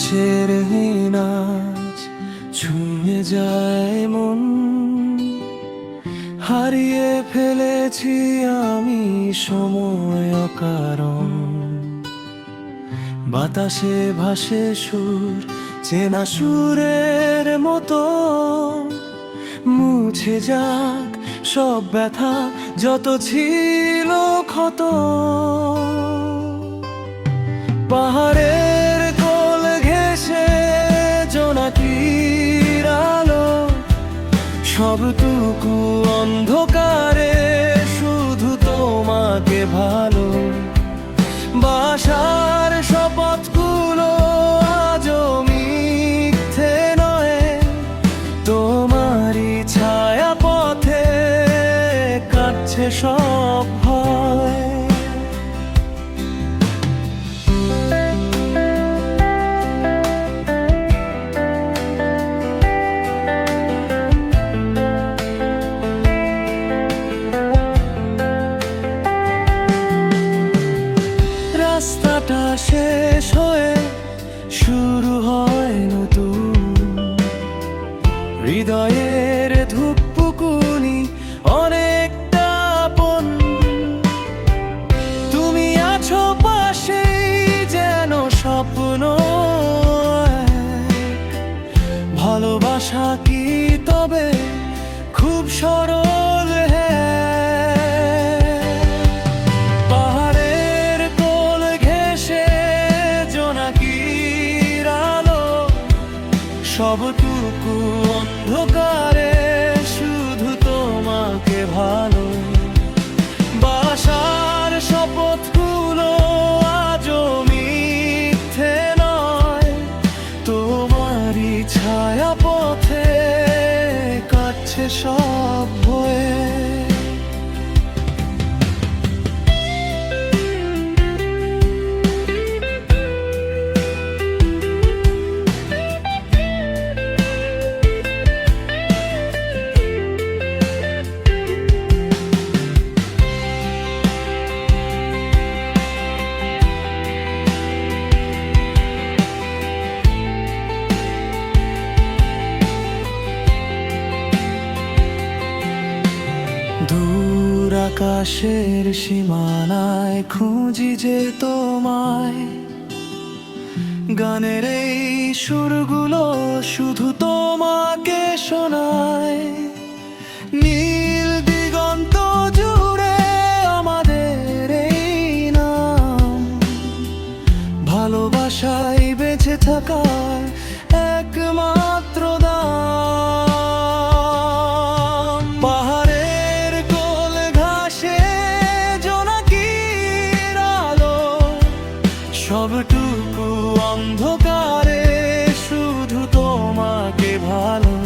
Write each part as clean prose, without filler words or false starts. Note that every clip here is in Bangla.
বাতাসের নাচ ছুঁয়ে যায় মন, হারিয়ে ফেলেছি আমি সময় অকারণ। বাতাসে ভাসে সুর, চেনা সুরের মতো, মুছে যাক সব ব্যথা যত ছিল ক্ষত। পাহাড়ের কোল ঘেঁষে জোনাকির আলো, সবটুকু অন্ধকারে শুধু তোমাকে ভালো। বাসার শপথগুলো আজও মিথ্যে নয়, তোমারই ছায়া পথে কাটছে সব ভয়। রাস্তাটা শেষ হয়ে শুরু হয় নতুন, হৃদয়ের ধূপপুকুনি অনেকটা আপন। তুমি আছো পাশেই যেন স্বপ্ন এক। ভালোবাসা কি তবে খুব সরল সবটুকু অন্ধকারে শুধু তোমাকে ভালো। বাসার শপথগুলো আজও মিথ্যে নয়, তোমারই ছায়া পথে কাটছে সব ভয়ে। দূর আকাশের সীমানায় খুঁজি যে তোমায়, গানের এই সুরগুলো শুধু তোমাকে শোনায়। নীল দিগন্ত জুড়ে আমাদের এই নাম, ভালোবাসায় বেঁচে থাকার একমাত্র দাম। পাহাড়ের কোল ঘাসে জোনাকির আলো, সবটুকু অন্ধকারে শুধু তোমাকে ভালো।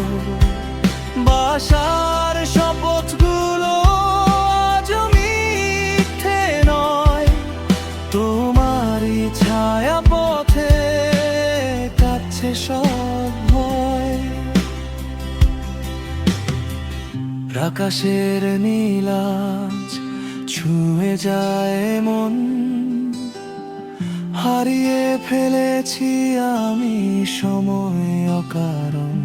বাসার শপথগুলো আজও মিথ্যে নয়, তোমারই ছায়া পথে কাটছে সব ভয়। আকাশের নীলাজ ছুঁয়ে যায় মন, হারিয়ে ফেলেছি আমি সময় অকারণ।